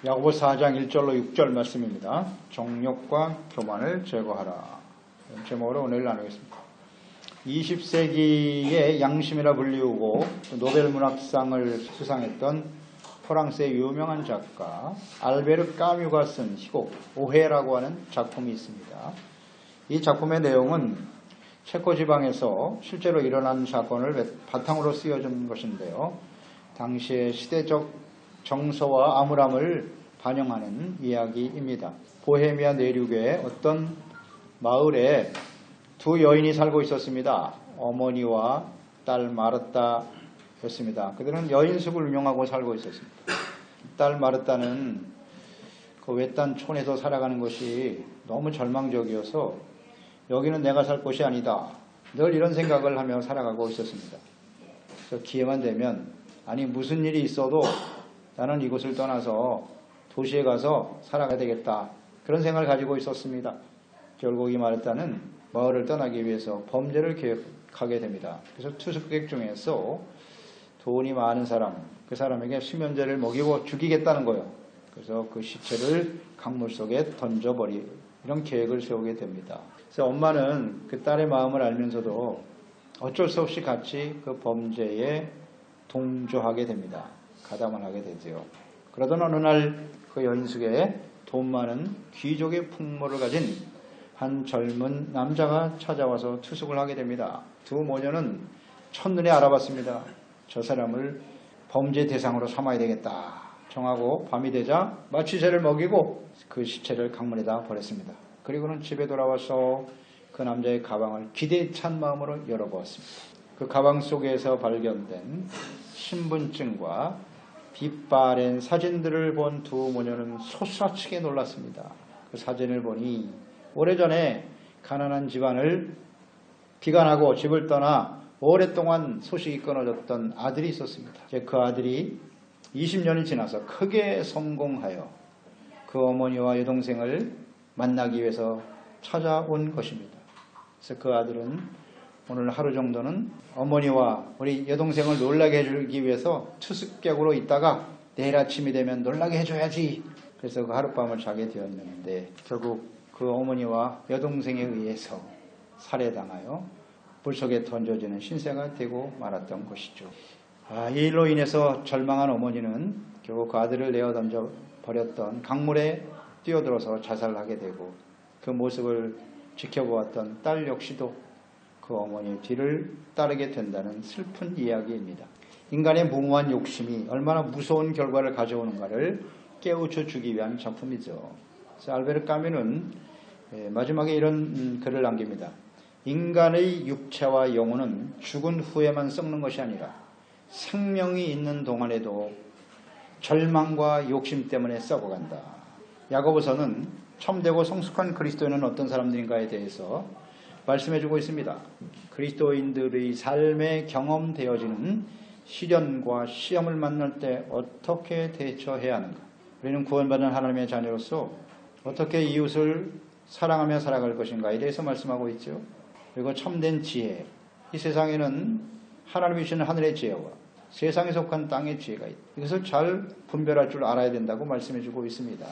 야고보 4장 1절로 6절 말씀입니다. 정욕과 교만을 제거하라. 이런 제목으로 오늘 나누겠습니다. 20세기의 양심이라 불리우고 노벨 문학상을 수상했던 프랑스의 유명한 작가 알베르 까뮤가 쓴 희곡 오해라고 하는 작품이 있습니다. 이 작품의 내용은 체코 지방에서 실제로 일어난 사건을 바탕으로 쓰여진 것인데요. 당시의 시대적 정서와 암울함을 반영하는 이야기입니다. 보헤미아 내륙의 어떤 마을에 두 여인이 살고 있었습니다. 어머니와 딸 마르타였습니다. 그들은 여인숙을 운영하고 살고 있었습니다. 딸 마르타는 그 외딴 촌에서 살아가는 것이 너무 절망적이어서 여기는 내가 살 곳이 아니다. 늘 이런 생각을 하며 살아가고 있었습니다. 그래서 기회만 되면 아니 무슨 일이 있어도 나는 이곳을 떠나서 도시에 가서 살아가야 되겠다. 그런 생각을 가지고 있었습니다. 결국 이 마르타는 마을을 떠나기 위해서 범죄를 계획하게 됩니다. 그래서 투숙객 중에서 돈이 많은 사람, 그 사람에게 수면제를 먹이고 죽이겠다는 거예요. 그래서 그 시체를 강물 속에 던져버리 이런 계획을 세우게 됩니다. 그래서 엄마는 그 딸의 마음을 알면서도 어쩔 수 없이 같이 그 범죄에 동조하게 됩니다. 가담을 하게 되죠. 그러던 어느 날 그 여인숙에 돈 많은 귀족의 풍모를 가진 한 젊은 남자가 찾아와서 투숙을 하게 됩니다. 두 모녀는 첫눈에 알아봤습니다. 저 사람을 범죄 대상으로 삼아야 되겠다 정하고 밤이 되자 마취제를 먹이고 그 시체를 강물에다 버렸습니다. 그리고는 집에 돌아와서 그 남자의 가방을 기대에 찬 마음으로 열어보았습니다. 그 가방 속에서 발견된 신분증과 빛바랜 사진들을 본 두 모녀는 솟아치게 놀랐습니다. 그 사진을 보니 오래전에 가난한 집안을 비관하고 집을 떠나 오랫동안 소식이 끊어졌던 아들이 있었습니다. 이제 그 아들이 20년이 지나서 크게 성공하여 그 어머니와 여동생을 만나기 위해서 찾아온 것입니다. 그래서 그 아들은 오늘 하루 정도는 어머니와 우리 여동생을 놀라게 해주기 위해서 투숙객으로 있다가 내일 아침이 되면 놀라게 해줘야지. 그래서 그 하룻밤을 자게 되었는데 결국 그 어머니와 여동생에 의해서 살해당하여 물속에 던져지는 신세가 되고 말았던 것이죠. 이 일로 인해서 절망한 어머니는 결국 그 아들을 내어 던져 버렸던 강물에 뛰어들어서 자살하게 되고 그 모습을 지켜보았던 딸 역시도 그 어머니의 뒤를 따르게 된다는 슬픈 이야기입니다. 인간의 무모한 욕심이 얼마나 무서운 결과를 가져오는가를 깨우쳐 주기 위한 작품이죠. 그래서 알베르 까뮤는 마지막에 이런 글을 남깁니다. 인간의 육체와 영혼은 죽은 후에만 썩는 것이 아니라 생명이 있는 동안에도 절망과 욕심 때문에 썩어간다. 야고보서는 참되고 성숙한 그리스도인은 어떤 사람들인가에 대해서 말씀해주고 있습니다. 그리스도인들의 삶에 경험되어지는 시련과 시험을 만날 때 어떻게 대처해야 하는가? 우리는 구원받은 하나님의 자녀로서 어떻게 이웃을 사랑하며 살아갈 것인가에 대해서 말씀하고 있죠. 그리고 참된 지혜, 이 세상에는 하나님이 주시는 하늘의 지혜와 세상에 속한 땅의 지혜가 있다. 이것을 잘 분별할 줄 알아야 된다고 말씀해주고 있습니다.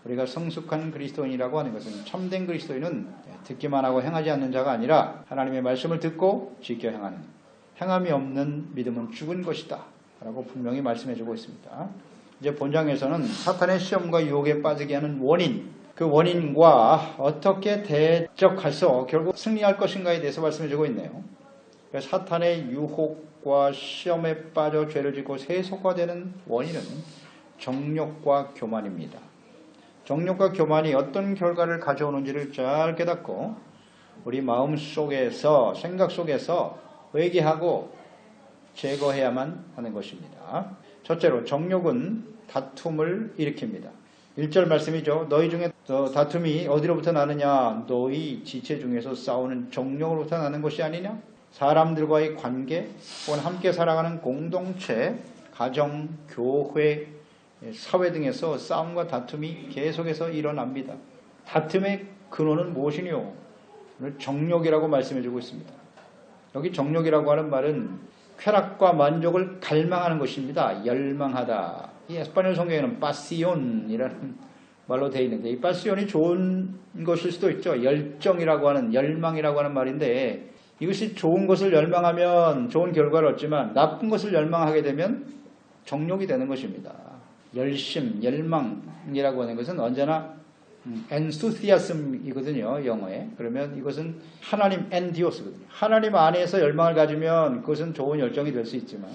우리가 성숙한 그리스도인이라고 하는 것은 참된 그리스도인은 듣기만 하고 행하지 않는 자가 아니라 하나님의 말씀을 듣고 지켜 행하는, 행함이 없는 믿음은 죽은 것이다 라고 분명히 말씀해주고 있습니다. 이제 본장에서는 사탄의 시험과 유혹에 빠지게 하는 원인, 그 원인과 어떻게 대적해서 결국 승리할 것인가에 대해서 말씀해주고 있네요. 사탄의 유혹과 시험에 빠져 죄를 짓고 세속화되는 원인은 정욕과 교만입니다. 정욕과 교만이 어떤 결과를 가져오는지를 잘 깨닫고 우리 마음 속에서, 생각 속에서 회개하고 제거해야만 하는 것입니다. 첫째로 정욕은 다툼을 일으킵니다. 1절 말씀이죠. 너희 중에 다툼이 어디로부터 나느냐? 너희 지체 중에서 싸우는 정욕으로부터 나는 것이 아니냐? 사람들과의 관계, 혹은 함께 살아가는 공동체, 가정, 교회, 사회 등에서 싸움과 다툼이 계속해서 일어납니다. 다툼의 근원은 무엇이뇨? 정욕이라고 말씀해주고 있습니다. 여기 정욕이라고 하는 말은 쾌락과 만족을 갈망하는 것입니다. 열망하다. 이 에스파뇰 성경에는 파시온이라는 말로 되어 있는데 이 파시온이 좋은 것일 수도 있죠. 열정이라고 하는 열망이라고 하는 말인데 이것이 좋은 것을 열망하면 좋은 결과를 얻지만 나쁜 것을 열망하게 되면 정욕이 되는 것입니다. 열심, 열망이라고 하는 것은 언제나 enthusiasm이거든요. 영어에. 그러면 이것은 하나님 endios거든요. 하나님 안에서 열망을 가지면 그것은 좋은 열정이 될 수 있지만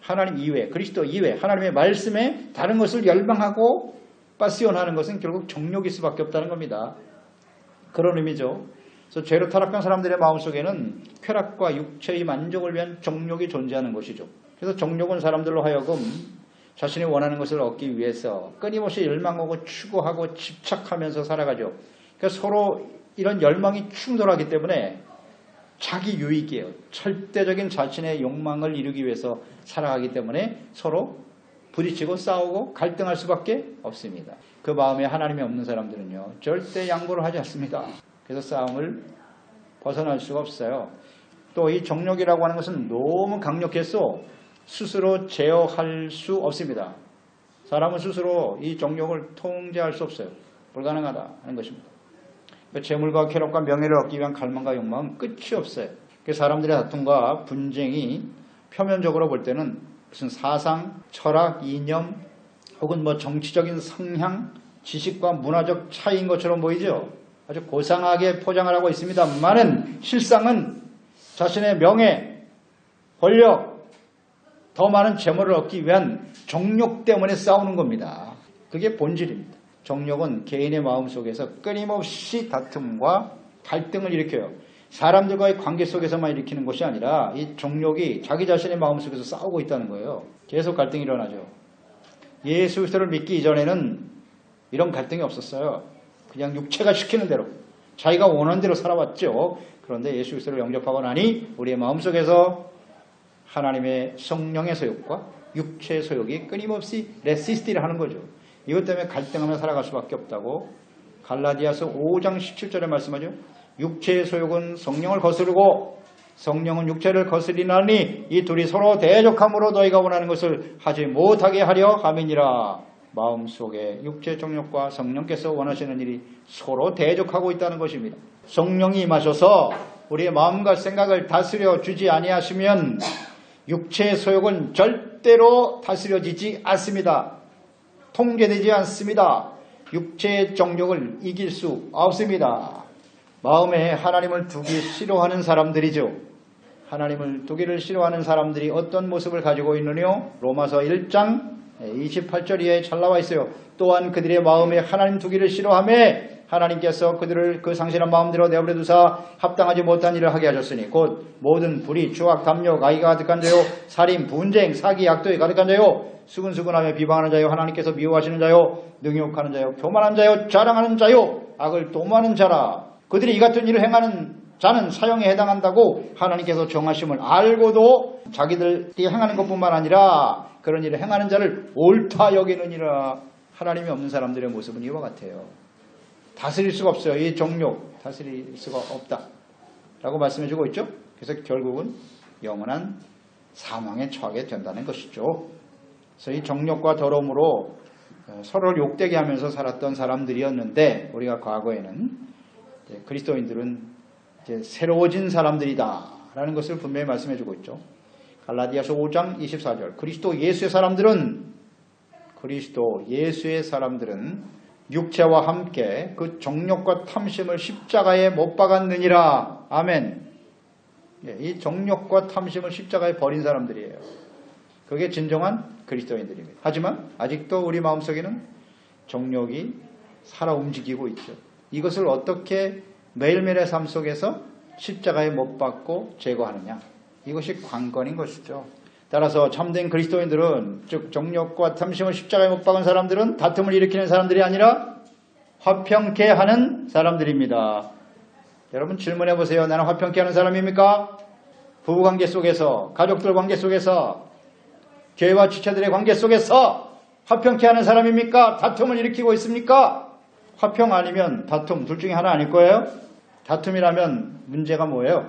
하나님 이외, 그리스도 이외, 하나님의 말씀에 다른 것을 열망하고 파시온하는 것은 결국 정욕일 수밖에 없다는 겁니다. 그런 의미죠. 그래서 죄로 타락한 사람들의 마음속에는 쾌락과 육체의 만족을 위한 정욕이 존재하는 것이죠. 그래서 정욕은 사람들로 하여금 자신이 원하는 것을 얻기 위해서 끊임없이 열망하고 추구하고 집착하면서 살아가죠. 그러니까 서로 이런 열망이 충돌하기 때문에 자기 유익이에요. 절대적인 자신의 욕망을 이루기 위해서 살아가기 때문에 서로 부딪히고 싸우고 갈등할 수밖에 없습니다. 그 마음에 하나님이 없는 사람들은요. 절대 양보를 하지 않습니다. 그래서 싸움을 벗어날 수가 없어요. 또 이 정욕이라고 하는 것은 너무 강력해서 스스로 제어할 수 없습니다. 사람은 스스로 이 정욕을 통제할 수 없어요. 불가능하다 하는 것입니다. 재물과 쾌락과 명예를 얻기 위한 갈망과 욕망은 끝이 없어요. 사람들의 다툼과 분쟁이 표면적으로 볼 때는 무슨 사상, 철학, 이념 혹은 정치적인 성향, 지식과 문화적 차이인 것처럼 보이죠. 아주 고상하게 포장을 하고 있습니다만은 실상은 자신의 명예, 권력, 더 많은 재물을 얻기 위한 정욕 때문에 싸우는 겁니다. 그게 본질입니다. 정욕은 개인의 마음속에서 끊임없이 다툼과 갈등을 일으켜요. 사람들과의 관계 속에서만 일으키는 것이 아니라 이 정욕이 자기 자신의 마음속에서 싸우고 있다는 거예요. 계속 갈등이 일어나죠. 예수 그리스도를 믿기 이전에는 이런 갈등이 없었어요. 그냥 육체가 시키는 대로 자기가 원하는 대로 살아왔죠. 그런데 예수 그리스도를 영접하고 나니 우리의 마음속에서 하나님의 성령의 소욕과 육체의 소욕이 끊임없이 레시스트를 하는 거죠. 이것 때문에 갈등하며 살아갈 수밖에 없다고 갈라디아서 5장 17절에 말씀하죠. 육체의 소욕은 성령을 거스르고 성령은 육체를 거스리나니 이 둘이 서로 대적함으로 너희가 원하는 것을 하지 못하게 하려 함이니라. 마음속에 육체의 정욕과 성령께서 원하시는 일이 서로 대적하고 있다는 것입니다. 성령이 임하셔서 우리의 마음과 생각을 다스려 주지 아니하시면 육체의 소욕은 절대로 다스려지지 않습니다. 통제되지 않습니다. 육체의 정욕을 이길 수 없습니다. 마음에 하나님을 두기 싫어하는 사람들이죠. 하나님을 두기를 싫어하는 사람들이 어떤 모습을 가지고 있느냐? 로마서 1장 28절 이하에 잘 나와 있어요. 또한 그들의 마음에 하나님 두기를 싫어하며 하나님께서 그들을 그 상실한 마음대로 내버려 두사 합당하지 못한 일을 하게 하셨으니 곧 모든 불의, 추악, 담력, 악의가 가득한 자요, 살인, 분쟁, 사기, 악도에 가득한 자요, 수근수근하며 비방하는 자요, 하나님께서 미워하시는 자요, 능욕하는 자요, 교만한 자요, 자랑하는 자요, 악을 도모하는 자라. 그들이 이 같은 일을 행하는 자는 사형에 해당한다고 하나님께서 정하심을 알고도 자기들이 행하는 것뿐만 아니라 그런 일을 행하는 자를 옳다 여기느니라. 하나님이 없는 사람들의 모습은 이와 같아요. 다스릴 수가 없어요. 이 정욕 다스릴 수가 없다 라고 말씀해주고 있죠. 그래서 결국은 영원한 사망에 처하게 된다는 것이죠. 그래서 이 정욕과 더러움으로 서로를 욕되게 하면서 살았던 사람들이었는데 우리가 과거에는 그리스도인들은 이제 새로워진 사람들이다 라는 것을 분명히 말씀해주고 있죠. 갈라디아서 5장 24절 그리스도 예수의 사람들은 육체와 함께 그 정욕과 탐심을 십자가에 못 박았느니라. 아멘. 이 정욕과 탐심을 십자가에 버린 사람들이에요. 그게 진정한 그리스도인들입니다. 하지만 아직도 우리 마음속에는 정욕이 살아 움직이고 있죠. 이것을 어떻게 매일매일의 삶 속에서 십자가에 못 박고 제거하느냐. 이것이 관건인 것이죠. 따라서 참된 그리스도인들은 즉 정욕과 탐심을 십자가에 못 박은 사람들은 다툼을 일으키는 사람들이 아니라 화평케 하는 사람들입니다. 여러분 질문해 보세요. 나는 화평케 하는 사람입니까? 부부관계 속에서, 가족들 관계 속에서, 교회와 지체들의 관계 속에서 화평케 하는 사람입니까? 다툼을 일으키고 있습니까? 화평 아니면 다툼 둘 중에 하나 아닐 거예요? 다툼이라면 문제가 뭐예요?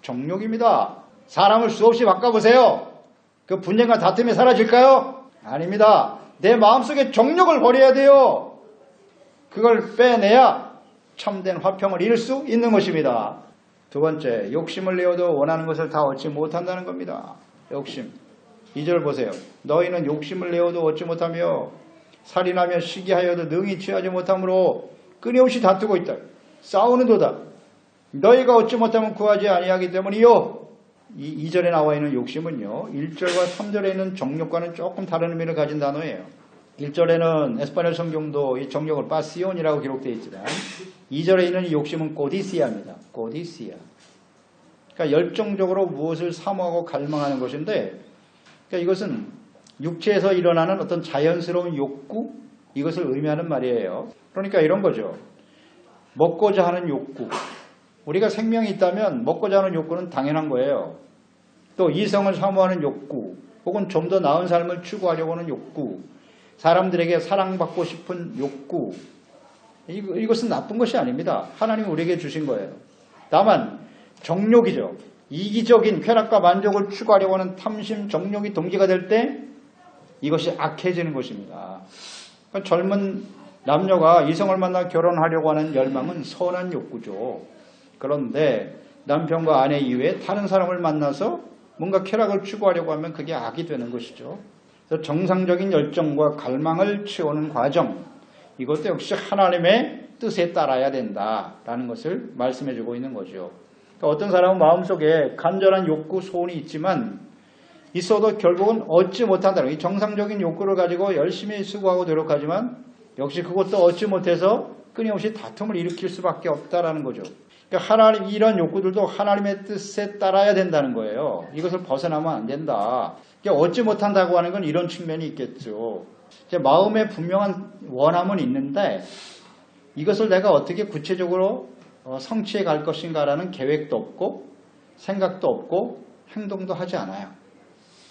정욕입니다. 사람을 수없이 바꿔보세요. 그 분쟁과 다툼이 사라질까요? 아닙니다. 내 마음속에 정욕을 버려야 돼요. 그걸 빼내야 참된 화평을 이룰 수 있는 것입니다. 두 번째, 욕심을 내어도 원하는 것을 다 얻지 못한다는 겁니다. 욕심. 2절 보세요. 너희는 욕심을 내어도 얻지 못하며 살인하며 시기하여도 능히 취하지 못함으로 끊임없이 다투고 있다. 싸우는도다. 너희가 얻지 못하면 구하지 아니하기 때문이요. 이 2절에 나와 있는 욕심은요, 1절과 3절에 있는 정욕과는 조금 다른 의미를 가진 단어예요. 1절에는 에스파뇰 성경도 이 정욕을 파시온이라고 기록되어 있지만 2절에 있는 이 욕심은 꼬디시아입니다. 꼬디시아. 그러니까 열정적으로 무엇을 사모하고 갈망하는 것인데, 그러니까 이것은 육체에서 일어나는 어떤 자연스러운 욕구, 이것을 의미하는 말이에요. 그러니까 이런 거죠. 먹고자 하는 욕구. 우리가 생명이 있다면 먹고자 하는 욕구는 당연한 거예요. 또 이성을 사모하는 욕구, 혹은 좀 더 나은 삶을 추구하려고 하는 욕구, 사람들에게 사랑받고 싶은 욕구, 이것은 나쁜 것이 아닙니다. 하나님이 우리에게 주신 거예요. 다만 정욕이죠. 이기적인 쾌락과 만족을 추구하려고 하는 탐심, 정욕이 동기가 될 때 이것이 악해지는 것입니다. 그러니까 젊은 남녀가 이성을 만나 결혼하려고 하는 열망은 선한 욕구죠. 그런데 남편과 아내 이외에 다른 사람을 만나서 뭔가 쾌락을 추구하려고 하면 그게 악이 되는 것이죠. 그래서 정상적인 열정과 갈망을 채우는 과정, 이것도 역시 하나님의 뜻에 따라야 된다라는 것을 말씀해주고 있는 거죠. 그러니까 어떤 사람은 마음속에 간절한 욕구, 소원이 있지만 있어도 결국은 얻지 못한다는, 이 정상적인 욕구를 가지고 열심히 수고하고 노력하지만 역시 그것도 얻지 못해서 끊임없이 다툼을 일으킬 수밖에 없다라는 거죠. 그러니까 하나님, 이런 욕구들도 하나님의 뜻에 따라야 된다는 거예요. 이것을 벗어나면 안 된다. 그러니까 얻지 못한다고 하는 건 이런 측면이 있겠죠. 이제 마음에 분명한 원함은 있는데 이것을 내가 어떻게 구체적으로 성취해 갈 것인가라는 계획도 없고 생각도 없고 행동도 하지 않아요.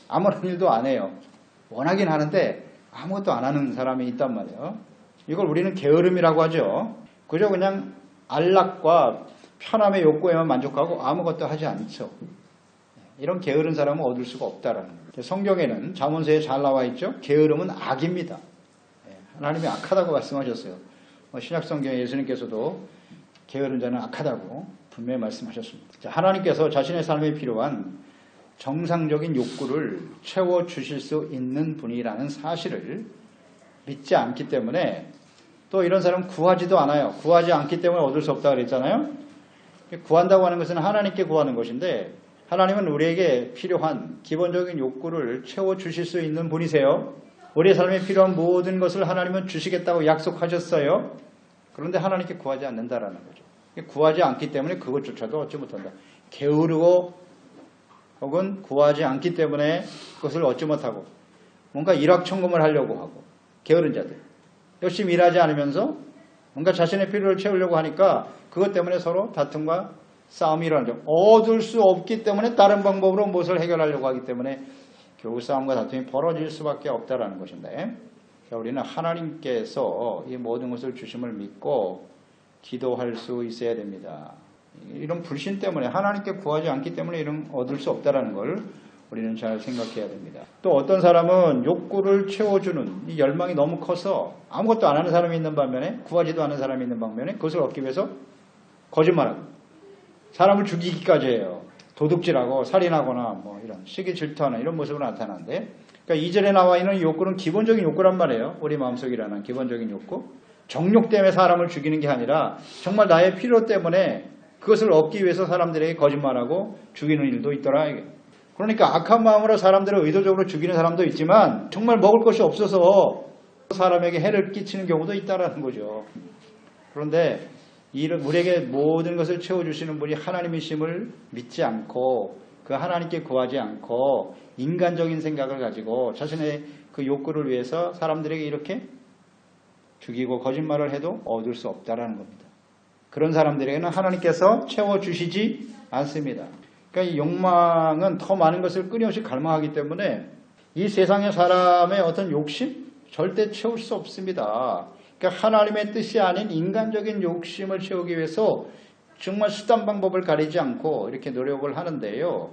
아무런 일도 안 해요. 원하긴 하는데 아무것도 안 하는 사람이 있단 말이에요. 이걸 우리는 게으름이라고 하죠. 그저 그냥 안락과 편함의 욕구에만 만족하고 아무것도 하지 않죠. 이런 게으른 사람은 얻을 수가 없다라는 거예요. 성경에는 잠언서에 잘 나와 있죠. 게으름은 악입니다. 하나님이 악하다고 말씀하셨어요. 신약성경에 예수님께서도 게으른 자는 악하다고 분명히 말씀하셨습니다. 하나님께서 자신의 삶에 필요한 정상적인 욕구를 채워주실 수 있는 분이라는 사실을 믿지 않기 때문에, 또 이런 사람은 구하지도 않아요. 구하지 않기 때문에 얻을 수 없다고 그랬잖아요. 구한다고 하는 것은 하나님께 구하는 것인데, 하나님은 우리에게 필요한 기본적인 욕구를 채워주실 수 있는 분이세요. 우리의 삶에 필요한 모든 것을 하나님은 주시겠다고 약속하셨어요. 그런데 하나님께 구하지 않는다라는 거죠. 구하지 않기 때문에 그것조차도 얻지 못한다. 게으르고 혹은 구하지 않기 때문에 그것을 얻지 못하고 뭔가 일확천금을 하려고 하고, 게으른 자들 열심히 일하지 않으면서 뭔가 자신의 필요를 채우려고 하니까 그것 때문에 서로 다툼과 싸움이 일어나죠. 얻을 수 없기 때문에 다른 방법으로 무엇을 해결하려고 하기 때문에 결국 싸움과 다툼이 벌어질 수밖에 없다라는 것인데, 우리는 하나님께서 이 모든 것을 주심을 믿고 기도할 수 있어야 됩니다. 이런 불신 때문에, 하나님께 구하지 않기 때문에 이런 얻을 수 없다라는 걸 우리는 잘 생각해야 됩니다. 또 어떤 사람은 욕구를 채워주는 이 열망이 너무 커서 아무것도 안 하는 사람이 있는 반면에, 구하지도 않는 사람이 있는 반면에 그것을 얻기 위해서 거짓말하고 사람을 죽이기까지 해요. 도둑질하고 살인하거나 뭐 이런 시기 질투하는 이런 모습으로 나타나는데, 그러니까 2절에 나와 있는 욕구는 기본적인 욕구란 말이에요. 우리 마음속에 일어나는 기본적인 욕구. 정욕 때문에 사람을 죽이는 게 아니라 정말 나의 필요 때문에 그것을 얻기 위해서 사람들에게 거짓말하고 죽이는 일도 있더라. 그러니까 악한 마음으로 사람들을 의도적으로 죽이는 사람도 있지만 정말 먹을 것이 없어서 사람에게 해를 끼치는 경우도 있다라는 거죠. 그런데 우리에게 모든 것을 채워주시는 분이 하나님이심을 믿지 않고 그 하나님께 구하지 않고 인간적인 생각을 가지고 자신의 그 욕구를 위해서 사람들에게 이렇게 죽이고 거짓말을 해도 얻을 수 없다라는 겁니다. 그런 사람들에게는 하나님께서 채워주시지 않습니다. 그러니까 이 욕망은 더 많은 것을 끊임없이 갈망하기 때문에 이 세상의 사람의 어떤 욕심 절대 채울 수 없습니다. 그러니까 하나님의 뜻이 아닌 인간적인 욕심을 채우기 위해서 정말 수단 방법을 가리지 않고 이렇게 노력을 하는데요.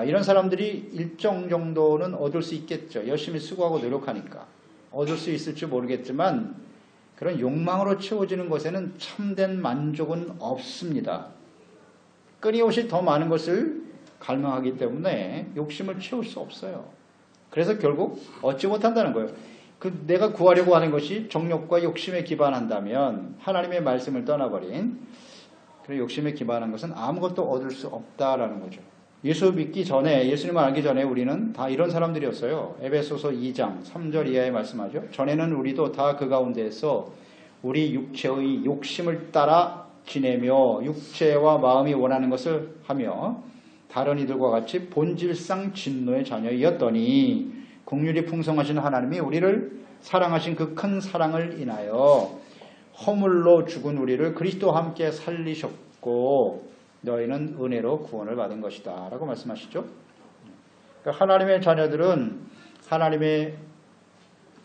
이런 사람들이 일정 정도는 얻을 수 있겠죠. 열심히 수고하고 노력하니까. 얻을 수 있을지 모르겠지만 그런 욕망으로 채워지는 것에는 참된 만족은 없습니다. 끊임없이 더 많은 것을 갈망하기 때문에 욕심을 채울 수 없어요. 그래서 결국 얻지 못한다는 거예요. 내가 구하려고 하는 것이 정욕과 욕심에 기반한다면 하나님의 말씀을 떠나버린 그런 욕심에 기반한 것은 아무것도 얻을 수 없다라는 거죠. 예수 믿기 전에, 예수님을 알기 전에 우리는 다 이런 사람들이었어요. 에베소서 2장 3절 이하에 말씀하죠. 전에는 우리도 다 그 가운데에서 우리 육체의 욕심을 따라 지내며 육체와 마음이 원하는 것을 하며 다른 이들과 같이 본질상 진노의 자녀이었더니 긍휼이 풍성하신 하나님이 우리를 사랑하신 그 큰 사랑을 인하여 허물로 죽은 우리를 그리스도와 함께 살리셨고 너희는 은혜로 구원을 받은 것이다 라고 말씀하시죠. 그러니까 하나님의 자녀들은 하나님의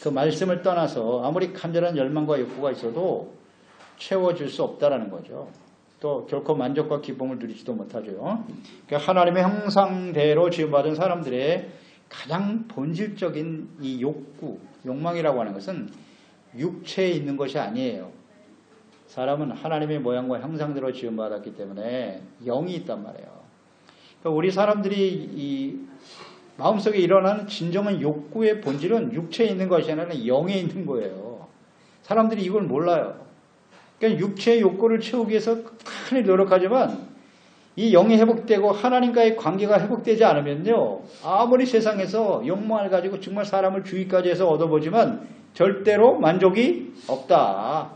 그 말씀을 떠나서 아무리 간절한 열망과 욕구가 있어도 채워질 수 없다라는 거죠. 또 결코 만족과 기쁨을 누리지도 못하죠. 그러니까 하나님의 형상대로 지음받은 사람들의 가장 본질적인 이 욕구, 욕망이라고 하는 것은 육체에 있는 것이 아니에요. 사람은 하나님의 모양과 형상대로 지음받았기 때문에 영이 있단 말이에요. 그러니까 우리 사람들이 이 마음속에 일어나는 진정한 욕구의 본질은 육체에 있는 것이 아니라 영에 있는 거예요. 사람들이 이걸 몰라요. 그러니까 육체의 욕구를 채우기 위해서 끝까지 노력하지만 이 영이 회복되고 하나님과의 관계가 회복되지 않으면요. 아무리 세상에서 욕망을 가지고 정말 사람을 주의까지 해서 얻어보지만 절대로 만족이 없다.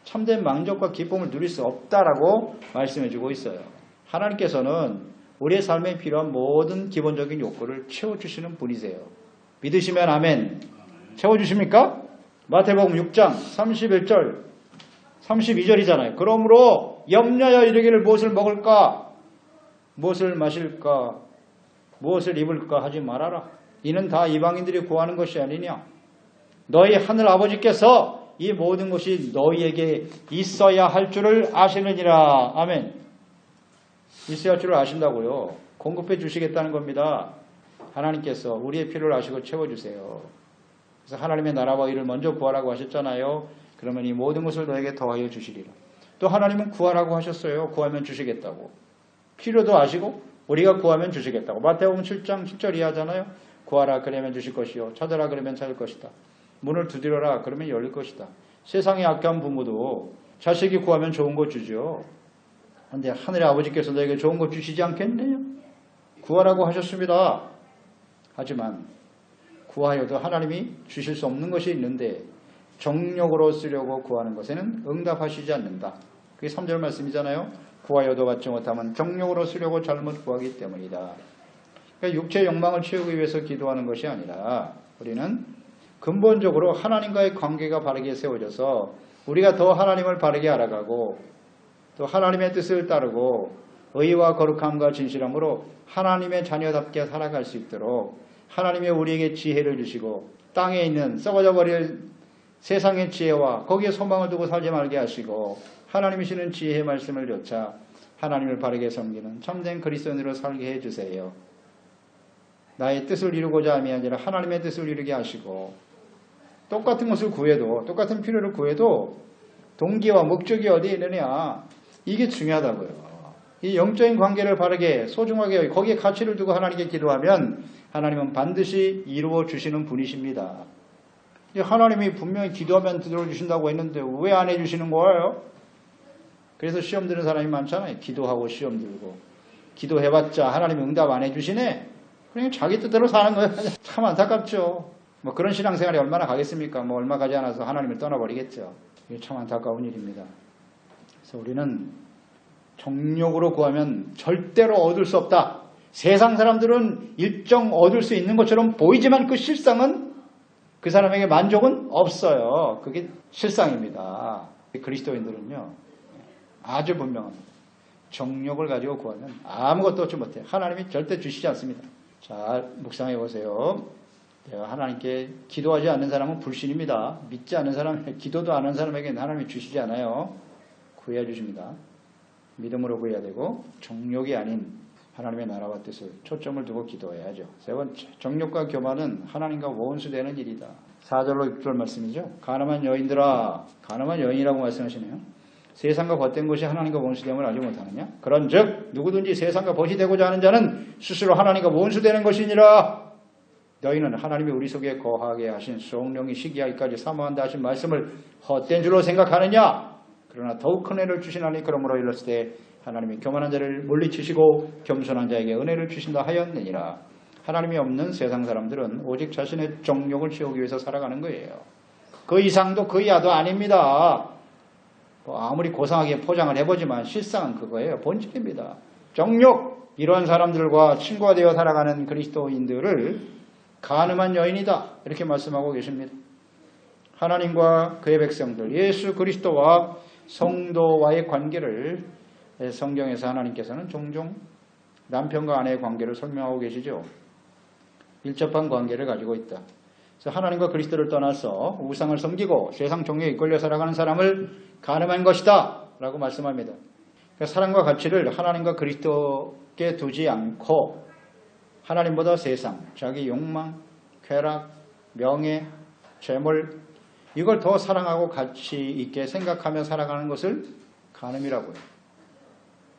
참된 만족과 기쁨을 누릴 수 없다라고 말씀해주고 있어요. 하나님께서는 우리의 삶에 필요한 모든 기본적인 욕구를 채워주시는 분이세요. 믿으시면 아멘. 채워주십니까? 마태복음 6장 31절 32절이잖아요. 그러므로 염려하여 이르기를 무엇을 먹을까? 무엇을 마실까? 무엇을 입을까? 하지 말아라. 이는 다 이방인들이 구하는 것이 아니냐. 너희 하늘 아버지께서 이 모든 것이 너희에게 있어야 할 줄을 아시느니라. 아멘. 있어야 할 줄을 아신다고요. 공급해 주시겠다는 겁니다. 하나님께서 우리의 필요를 아시고 채워주세요. 그래서 하나님의 나라와 의를 먼저 구하라고 하셨잖아요. 그러면 이 모든 것을 너에게 더하여 주시리라. 또 하나님은 구하라고 하셨어요. 구하면 주시겠다고. 필요도 아시고 우리가 구하면 주시겠다고. 마태복음 7장 10절 이하잖아요. 구하라 그러면 주실 것이요. 찾으라 그러면 찾을 것이다. 문을 두드려라 그러면 열릴 것이다. 세상의 악한 부모도 자식이 구하면 좋은 거 주죠. 그런데 하늘의 아버지께서 너에게 좋은 거 주시지 않겠느냐? 구하라고 하셨습니다. 하지만 구하여도 하나님이 주실 수 없는 것이 있는데 정욕으로 쓰려고 구하는 것에는 응답하시지 않는다. 그게 3절 말씀이잖아요. 구하여도 받지 못하면 정욕으로 쓰려고 잘못 구하기 때문이다. 그러니까 육체의 욕망을 채우기 위해서 기도하는 것이 아니라 우리는 근본적으로 하나님과의 관계가 바르게 세워져서 우리가 더 하나님을 바르게 알아가고 또 하나님의 뜻을 따르고 의와 거룩함과 진실함으로 하나님의 자녀답게 살아갈 수 있도록 하나님의 우리에게 지혜를 주시고 땅에 있는 썩어져 버릴 세상의 지혜와 거기에 소망을 두고 살지 말게 하시고 하나님이 주시는 지혜의 말씀을 좇아 하나님을 바르게 섬기는 참된 그리스도인으로 살게 해주세요. 나의 뜻을 이루고자 함이 아니라 하나님의 뜻을 이루게 하시고 똑같은 것을 구해도 똑같은 필요를 구해도 동기와 목적이 어디에 있느냐 이게 중요하다고요. 이 영적인 관계를 바르게 소중하게 거기에 가치를 두고 하나님께 기도하면 하나님은 반드시 이루어 주시는 분이십니다. 하나님이 분명히 기도하면 들어주신다고 했는데 왜 안 해주시는 거예요? 그래서 시험 드는 사람이 많잖아요. 기도하고 시험 들고 기도해봤자 하나님이 응답 안 해주시네. 그냥 자기 뜻대로 사는 거예요. 참 안타깝죠. 뭐 그런 신앙생활이 얼마나 가겠습니까? 뭐 얼마 가지 않아서 하나님을 떠나버리겠죠. 이게 참 안타까운 일입니다. 그래서 우리는 정욕으로 구하면 절대로 얻을 수 없다. 세상 사람들은 일정 얻을 수 있는 것처럼 보이지만 그 실상은 그 사람에게 만족은 없어요. 그게 실상입니다. 그리스도인들은요 아주 분명합니다. 정욕을 가지고 구하면 아무것도 얻지 못해요. 하나님이 절대 주시지 않습니다. 자, 묵상해 보세요. 내가 하나님께 기도하지 않는 사람은 불신입니다. 믿지 않는 사람, 기도도 안 하는 사람에게는 하나님이 주시지 않아요. 구해야 주십니다. 믿음으로 구해야 되고 정욕이 아닌 하나님의 나라와 뜻을 초점을 두고 기도해야죠. 세 번째, 정욕과 교만은 하나님과 원수되는 일이다. 4절로 6절 말씀이죠. 가늠한 여인들아, 가늠한 여인이라고 말씀하시네요. 세상과 벗된 것이 하나님과 원수됨을 알지 못하느냐? 그런즉 누구든지 세상과 벗이 되고자 하는 자는 스스로 하나님과 원수되는 것이니라. 너희는 하나님이 우리 속에 거하게 하신 성령이 시기하기까지 사모한다 하신 말씀을 헛된 줄로 생각하느냐? 그러나 더욱 큰 은혜를 주신 하나님, 그러므로 일렀을 때 하나님이 교만한 자를 물리치시고 겸손한 자에게 은혜를 주신다 하였느니라. 하나님이 없는 세상 사람들은 오직 자신의 정욕을 채우기 위해서 살아가는 거예요. 그 이상도 그 이하도 아닙니다. 아무리 고상하게 포장을 해보지만 실상은 그거예요. 본질입니다. 정욕, 이러한 사람들과 친구가 되어 살아가는 그리스도인들을 가늠한 여인이다, 이렇게 말씀하고 계십니다. 하나님과 그의 백성들, 예수 그리스도와 성도와의 관계를 성경에서 하나님께서는 종종 남편과 아내의 관계를 설명하고 계시죠. 밀접한 관계를 가지고 있다. 그래서 하나님과 그리스도를 떠나서 우상을 섬기고 세상 종교에 이끌려 살아가는 사람을 가늠한 것이다 라고 말씀합니다. 그러니까 사랑과 가치를 하나님과 그리스도께 두지 않고 하나님보다 세상, 자기 욕망, 쾌락, 명예, 재물, 이걸 더 사랑하고 가치 있게 생각하며 살아가는 것을 간음이라고 해요.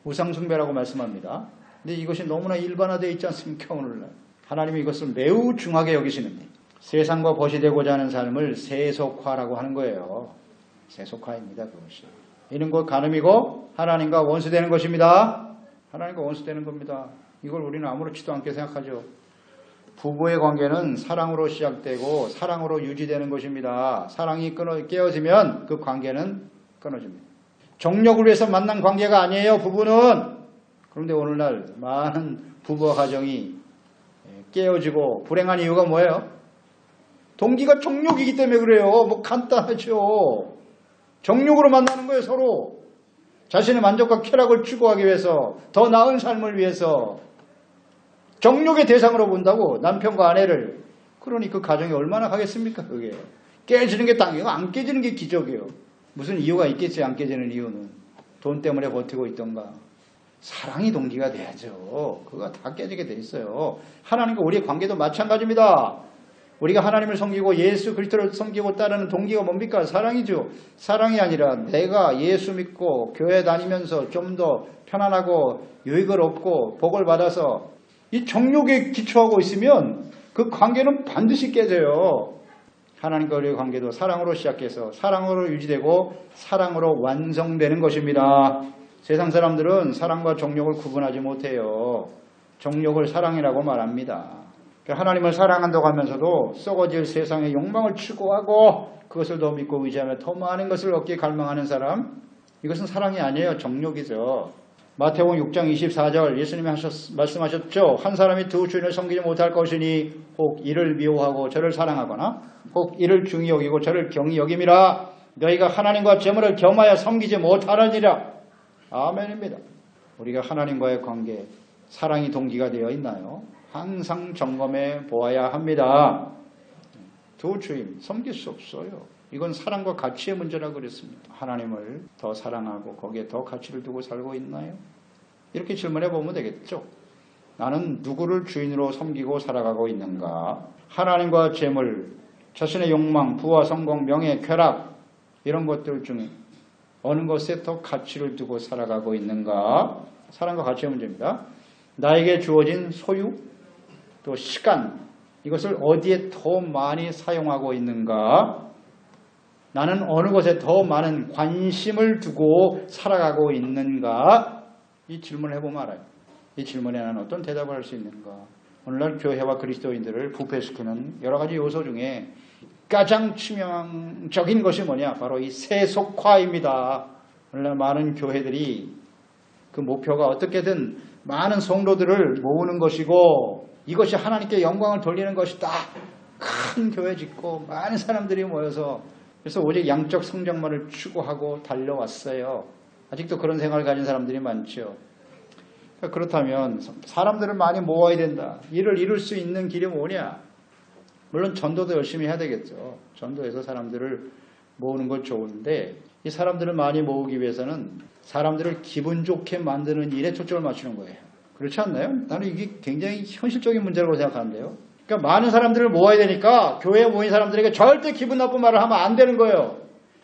우상숭배라고 말씀합니다. 근데 이것이 너무나 일반화되어 있지 않습니까? 오늘날 하나님이 이것을 매우 중하게 여기시는데, 세상과 벗이 되고자 하는 삶을 세속화라고 하는 거예요. 세속화입니다. 그것이. 이는 곧 간음이고 하나님과 원수되는 것입니다. 하나님과 원수되는 겁니다. 이걸 우리는 아무렇지도 않게 생각하죠. 부부의 관계는 사랑으로 시작되고 사랑으로 유지되는 것입니다. 사랑이 깨어지면 그 관계는 끊어집니다. 정력을 위해서 만난 관계가 아니에요, 부부는. 그런데 오늘날 많은 부부와 가정이 깨어지고 불행한 이유가 뭐예요? 동기가 정욕이기 때문에 그래요. 뭐 간단하죠. 정욕으로 만나는 거예요, 서로. 자신의 만족과 쾌락을 추구하기 위해서, 더 나은 삶을 위해서 정욕의 대상으로 본다고 남편과 아내를. 그러니 그 가정이 얼마나 가겠습니까? 그게 깨지는 게 당연히고 안 깨지는 게 기적이에요. 무슨 이유가 있겠어요? 안 깨지는 이유는 돈 때문에 버티고 있던가. 사랑이 동기가 돼야죠. 그거 다 깨지게 돼 있어요. 하나님과 우리의 관계도 마찬가지입니다. 우리가 하나님을 섬기고 예수 그리스도를 섬기고 따르는 동기가 뭡니까? 사랑이죠. 사랑이 아니라 내가 예수 믿고 교회 다니면서 좀 더 편안하고 유익을 얻고 복을 받아서 이 정욕에 기초하고 있으면 그 관계는 반드시 깨져요. 하나님과 우리의 관계도 사랑으로 시작해서 사랑으로 유지되고 사랑으로 완성되는 것입니다. 세상 사람들은 사랑과 정욕을 구분하지 못해요. 정욕을 사랑이라고 말합니다. 하나님을 사랑한다고 하면서도 썩어질 세상의 욕망을 추구하고 그것을 더 믿고 의지하며 더 많은 것을 얻기에 갈망하는 사람, 이것은 사랑이 아니에요. 정욕이죠. 마태복음 6장 24절 예수님이 말씀하셨죠. 한 사람이 두 주인을 섬기지 못할 것이니 혹 이를 미워하고 저를 사랑하거나 혹 이를 중히 여기고 저를 경히 여김이라. 너희가 하나님과 재물을 겸하여 섬기지 못하느니라. 아멘입니다. 우리가 하나님과의 관계, 사랑이 동기가 되어 있나요? 항상 점검해 보아야 합니다. 두 주인 섬길 수 없어요. 이건 사랑과 가치의 문제라고 그랬습니다. 하나님을 더 사랑하고 거기에 더 가치를 두고 살고 있나요? 이렇게 질문해 보면 되겠죠. 나는 누구를 주인으로 섬기고 살아가고 있는가? 하나님과 재물, 자신의 욕망, 부와 성공, 명예, 쾌락 이런 것들 중에 어느 것에 더 가치를 두고 살아가고 있는가? 사랑과 가치의 문제입니다. 나에게 주어진 소유, 또 시간, 이것을 어디에 더 많이 사용하고 있는가? 나는 어느 것에 더 많은 관심을 두고 살아가고 있는가? 이 질문을 해보면 알아요. 이 질문에 나는 어떤 대답을 할 수 있는가? 오늘날 교회와 그리스도인들을 부패시키는 여러 가지 요소 중에 가장 치명적인 것이 뭐냐? 바로 이 세속화입니다. 오늘날 많은 교회들이 그 목표가 어떻게든 많은 성도들을 모으는 것이고 이것이 하나님께 영광을 돌리는 것이다. 큰 교회 짓고 많은 사람들이 모여서 그래서 오직 양적 성장만을 추구하고 달려왔어요. 아직도 그런 생각을 가진 사람들이 많죠. 그렇다면 사람들을 많이 모아야 된다. 이를 이룰 수 있는 길이 뭐냐? 물론 전도도 열심히 해야 되겠죠. 전도해서 사람들을 모으는 건 좋은데 이 사람들을 많이 모으기 위해서는 사람들을 기분 좋게 만드는 일에 초점을 맞추는 거예요. 그렇지 않나요? 나는 이게 굉장히 현실적인 문제라고 생각하는데요. 그러니까 많은 사람들을 모아야 되니까 교회에 모인 사람들에게 절대 기분 나쁜 말을 하면 안 되는 거예요.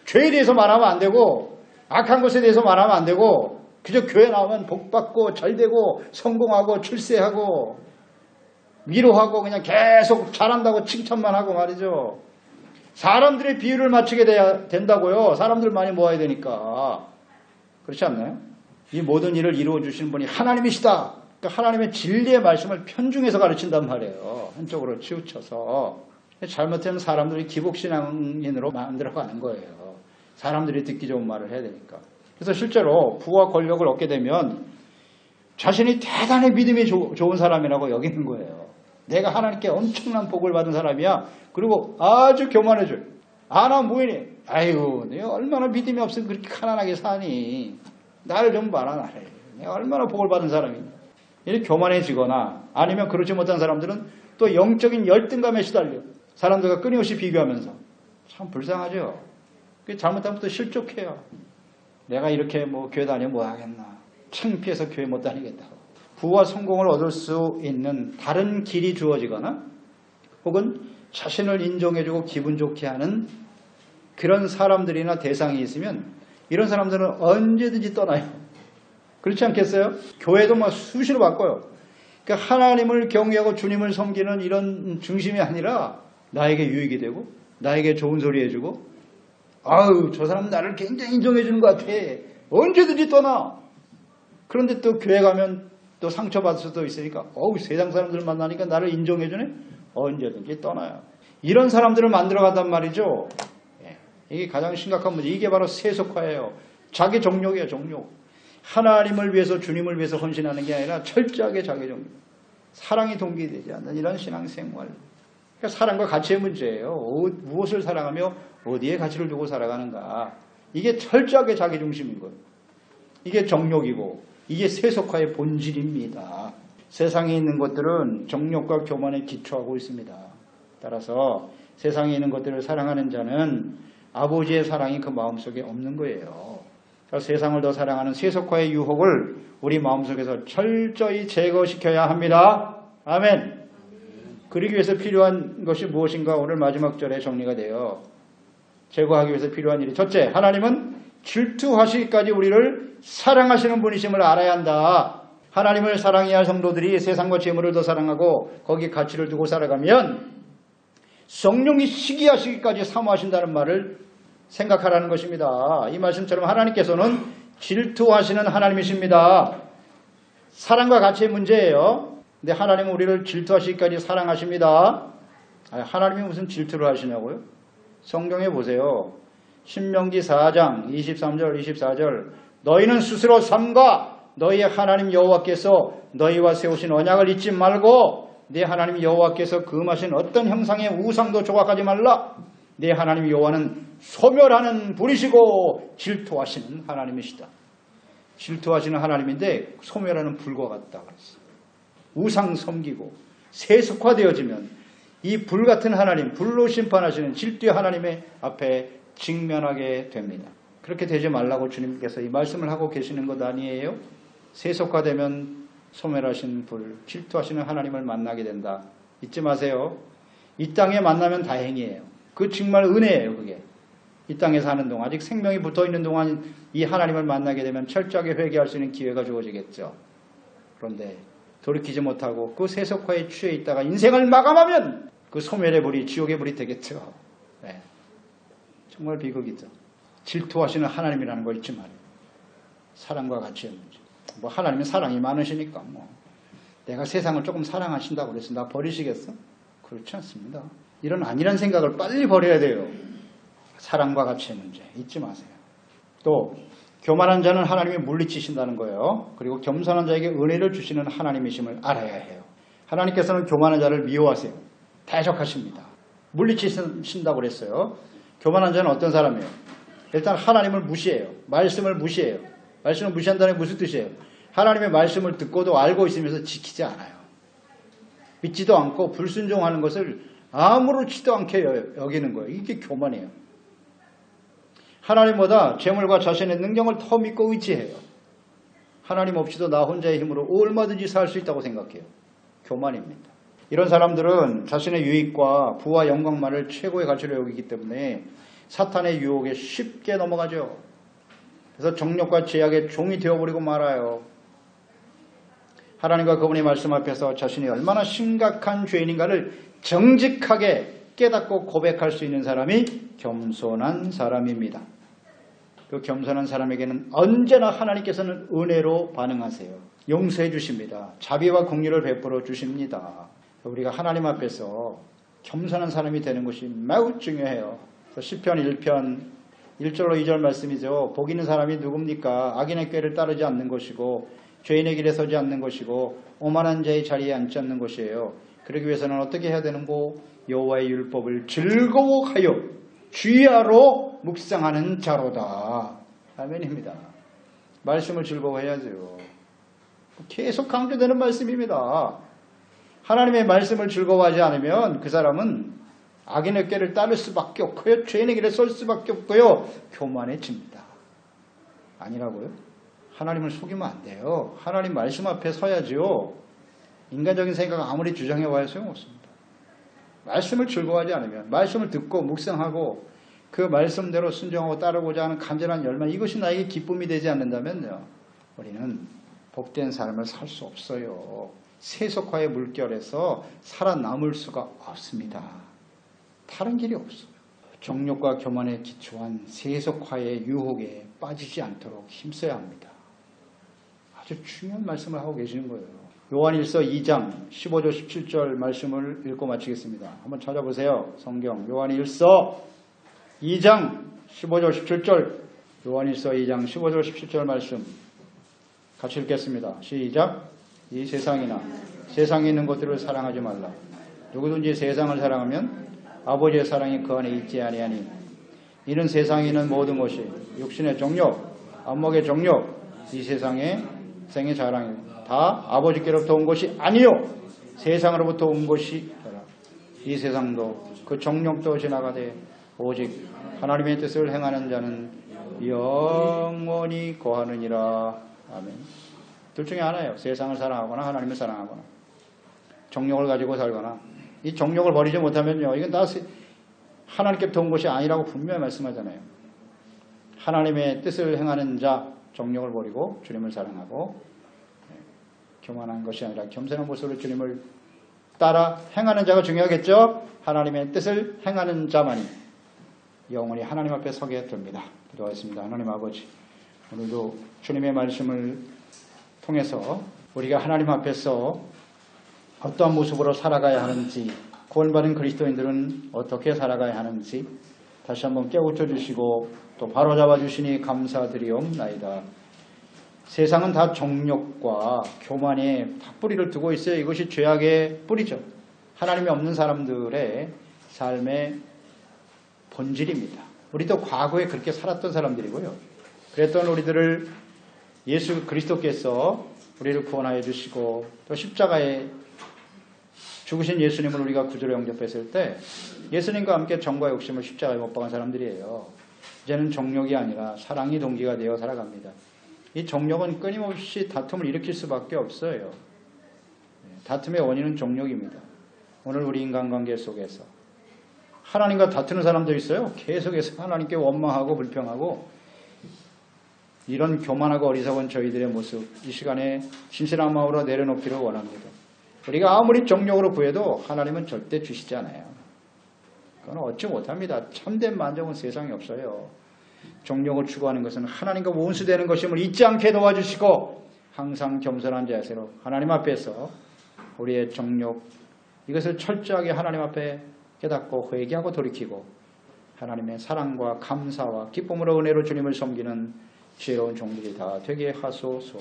죄에 대해서 말하면 안 되고 악한 것에 대해서 말하면 안 되고 그저 교회 나오면 복받고 잘되고 성공하고 출세하고 위로하고 그냥 계속 잘한다고 칭찬만 하고 말이죠. 사람들의 비율을 맞추게 된다고요. 사람들 많이 모아야 되니까. 그렇지 않나요? 이 모든 일을 이루어 주시는 분이 하나님이시다. 그러니까 하나님의 진리의 말씀을 편중해서 가르친단 말이에요. 한쪽으로 치우쳐서. 잘못하면 사람들이 기복신앙인으로 만들어가는 거예요. 사람들이 듣기 좋은 말을 해야 되니까. 그래서 실제로 부와 권력을 얻게 되면 자신이 대단히 믿음이 좋은 사람이라고 여기는 거예요. 내가 하나님께 엄청난 복을 받은 사람이야. 그리고 아주 교만해져요. 아나 무인이. 아이고 내가 얼마나 믿음이 없으면 그렇게 가난하게 사니. 나를 좀 봐라 나를. 내가 얼마나 복을 받은 사람이냐. 이렇게 교만해지거나 아니면 그렇지 못한 사람들은 또 영적인 열등감에 시달려. 사람들과 끊임없이 비교하면서. 참 불쌍하죠. 잘못하면 또 실족해요. 내가 이렇게 교회 다니면 뭐 하겠나. 창피해서 교회 못 다니겠다고. 부와 성공을 얻을 수 있는 다른 길이 주어지거나 혹은 자신을 인정해주고 기분 좋게 하는 그런 사람들이나 대상이 있으면 이런 사람들은 언제든지 떠나요. 그렇지 않겠어요? 교회도 수시로 바꿔요. 그러니까 하나님을 경외하고 주님을 섬기는 이런 중심이 아니라 나에게 유익이 되고 나에게 좋은 소리 해주고 아유 저 사람은 나를 굉장히 인정해주는 것 같아. 언제든지 떠나. 그런데 또 교회 가면 또 상처받을 수도 있으니까 세상 사람들 만나니까 나를 인정해주네. 언제든지 떠나요. 이런 사람들을 만들어간단 말이죠. 이게 가장 심각한 문제. 이게 바로 세속화예요. 자기 정욕이에요. 정욕. 하나님을 위해서 주님을 위해서 헌신하는 게 아니라 철저하게 자기 정욕. 사랑이 동기되지 않는 이런 신앙생활. 그러니까 사랑과 가치의 문제예요. 무엇을 사랑하며 어디에 가치를 두고 살아가는가. 이게 철저하게 자기 중심인 거예요. 이게 정욕이고 이게 세속화의 본질입니다. 세상에 있는 것들은 정욕과 교만에 기초하고 있습니다. 따라서 세상에 있는 것들을 사랑하는 자는 아버지의 사랑이 그 마음속에 없는 거예요. 세상을 더 사랑하는 세속화의 유혹을 우리 마음속에서 철저히 제거시켜야 합니다. 아멘. 그러기 위해서 필요한 것이 무엇인가 오늘 마지막 절에 정리가 돼요. 제거하기 위해서 필요한 일이 첫째, 하나님은 질투하시기까지 우리를 사랑하시는 분이심을 알아야 한다. 하나님을 사랑해야 할 성도들이 세상과 재물을 더 사랑하고 거기에 가치를 두고 살아가면 성령이 시기하시기까지 사모하신다는 말을 생각하라는 것입니다. 이 말씀처럼 하나님께서는 질투하시는 하나님이십니다. 사랑과 가치의 문제예요. 근데 하나님은 우리를 질투하시기까지 사랑하십니다. 하나님이 무슨 질투를 하시냐고요? 성경에 보세요. 신명기 4장 23절 24절 너희는 스스로 삼가 너희의 하나님 여호와께서 너희와 세우신 언약을 잊지 말고 네 하나님 여호와께서 금하신 어떤 형상의 우상도 조각하지 말라. 네 하나님 여호와는 소멸하는 분이시고 질투하시는 하나님이시다. 질투하시는 하나님인데 소멸하는 불과 같다 그랬어. 우상 섬기고 세속화되어지면 이 불같은 하나님, 불로 심판하시는 질투의 하나님의 앞에 직면하게 됩니다. 그렇게 되지 말라고 주님께서 이 말씀을 하고 계시는 것 아니에요? 세속화되면 소멸하신 불, 질투하시는 하나님을 만나게 된다. 잊지 마세요. 이 땅에 만나면 다행이에요. 그 정말 은혜예요. 그게. 이 땅에 사는 동안, 아직 생명이 붙어있는 동안 이 하나님을 만나게 되면 철저하게 회개할 수 있는 기회가 주어지겠죠. 그런데 돌이키지 못하고 그 세속화에 취해 있다가 인생을 마감하면 그 소멸의 불이 지옥의 불이 되겠죠. 네. 정말 비극이죠. 질투하시는 하나님이라는 거 잊지 말아요. 사랑과 가치의 문제. 하나님은 사랑이 많으시니까 내가 세상을 조금 사랑하신다고 그래서 나 버리시겠어? 그렇지 않습니다. 이런 아니란 생각을 빨리 버려야 돼요. 사랑과 가치의 문제 잊지 마세요. 또 교만한 자는 하나님이 물리치신다는 거예요. 그리고 겸손한 자에게 은혜를 주시는 하나님이심을 알아야 해요. 하나님께서는 교만한 자를 미워하세요. 대적하십니다. 물리치신다고 그랬어요. 교만한 자는 어떤 사람이에요? 일단 하나님을 무시해요. 말씀을 무시해요. 말씀을 무시한다는 게 무슨 뜻이에요? 하나님의 말씀을 듣고도 알고 있으면서 지키지 않아요. 믿지도 않고 불순종하는 것을 아무렇지도 않게 여기는 거예요. 이게 교만이에요. 하나님보다 재물과 자신의 능력을 더 믿고 의지해요. 하나님 없이도 나 혼자의 힘으로 얼마든지 살 수 있다고 생각해요. 교만입니다. 이런 사람들은 자신의 유익과 부와 영광만을 최고의 가치로 여기기 때문에 사탄의 유혹에 쉽게 넘어가죠. 그래서 정욕과 죄악의 종이 되어버리고 말아요. 하나님과 그분의 말씀 앞에서 자신이 얼마나 심각한 죄인인가를 정직하게 깨닫고 고백할 수 있는 사람이 겸손한 사람입니다. 그 겸손한 사람에게는 언제나 하나님께서는 은혜로 반응하세요. 용서해 주십니다. 자비와 긍휼을 베풀어 주십니다. 우리가 하나님 앞에서 겸손한 사람이 되는 것이 매우 중요해요. 시편 1편 1절로 2절 말씀이죠. 복 있는 사람이 누굽니까? 악인의 꾀를 따르지 않는 것이고 죄인의 길에 서지 않는 것이고 오만한 자의 자리에 앉지 않는 것이에요. 그러기 위해서는 어떻게 해야 되는고? 여호와의 율법을 즐거워하여 주야로 묵상하는 자로다. 아멘입니다. 말씀을 즐거워해야죠. 계속 강조되는 말씀입니다. 하나님의 말씀을 즐거워하지 않으면 그 사람은 악인의 꾀를 따를 수밖에 없고요. 죄인의 길에 설 수밖에 없고요. 교만해집니다. 아니라고요? 하나님을 속이면 안 돼요. 하나님 말씀 앞에 서야지요. 인간적인 생각 아무리 주장해봐야 소용없습니다. 말씀을 즐거워하지 않으면, 말씀을 듣고 묵상하고 그 말씀대로 순종하고 따르고자 하는 간절한 열망, 이것이 나에게 기쁨이 되지 않는다면요, 우리는 복된 삶을 살 수 없어요. 세속화의 물결에서 살아남을 수가 없습니다. 다른 길이 없어요. 정욕과 교만에 기초한 세속화의 유혹에 빠지지 않도록 힘써야 합니다. 아주 중요한 말씀을 하고 계시는 거예요. 요한일서 2장 15절 17절 말씀을 읽고 마치겠습니다. 한번 찾아보세요. 성경 요한일서 2장 15절 17절 요한일서 2장 15절 17절 말씀 같이 읽겠습니다. 시작. 이 세상이나 세상에 있는 것들을 사랑하지 말라. 누구든지 세상을 사랑하면 아버지의 사랑이 그 안에 있지 아니하니 이는 세상에 있는 모든 것이 육신의 정욕, 안목의 정욕, 이 세상의 생의 자랑이 다 아버지께로부터 온 것이 아니요 세상으로부터 온 것이라. 이 세상도 그 정욕도 지나가되 오직 하나님의 뜻을 행하는 자는 영원히 거하느니라. 아멘. 둘 중에 하나예요. 세상을 사랑하거나 하나님을 사랑하거나 정욕을 가지고 살거나. 이 정욕을 버리지 못하면요, 이건 다 하나님께부터 온 것이 아니라고 분명히 말씀하잖아요. 하나님의 뜻을 행하는 자, 정욕을 버리고 주님을 사랑하고 교만한 것이 아니라 겸손한 모습으로 주님을 따라 행하는 자가 중요하겠죠. 하나님의 뜻을 행하는 자만이 영원히 하나님 앞에 서게 됩니다. 기도하겠습니다. 하나님 아버지, 오늘도 주님의 말씀을 통해서 우리가 하나님 앞에서 어떠한 모습으로 살아가야 하는지, 구원받은 그리스도인들은 어떻게 살아가야 하는지 다시 한번 깨우쳐 주시고 또 바로잡아 주시니 감사드리옵나이다. 세상은 다 정욕과 교만에 다 뿌리를 두고 있어요. 이것이 죄악의 뿌리죠. 하나님이 없는 사람들의 삶의 본질입니다. 우리도 과거에 그렇게 살았던 사람들이고요. 그랬던 우리들을 예수 그리스도께서 우리를 구원하여 주시고 또 십자가에 죽으신 예수님을 우리가 구주로 영접했을 때 예수님과 함께 정과 욕심을 십자가에 못 박은 사람들이에요. 이제는 정욕이 아니라 사랑이 동기가 되어 살아갑니다. 이 정욕은 끊임없이 다툼을 일으킬 수밖에 없어요. 다툼의 원인은 정욕입니다. 오늘 우리 인간관계 속에서 하나님과 다투는 사람도 있어요. 계속해서 하나님께 원망하고 불평하고 이런 교만하고 어리석은 저희들의 모습 이 시간에 진실한 마음으로 내려놓기를 원합니다. 우리가 아무리 정욕으로 구해도 하나님은 절대 주시지 않아요. 그건 얻지 못합니다. 참된 만족은 세상에 없어요. 정욕을 추구하는 것은 하나님과 원수되는 것임을 잊지 않게 도와주시고 항상 겸손한 자세로 하나님 앞에서 우리의 정욕 이것을 철저하게 하나님 앞에 깨닫고 회개하고 돌이키고 하나님의 사랑과 감사와 기쁨으로 은혜로 주님을 섬기는 지혜로운 종들이 다 되게 하소서.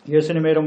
예수님의 이름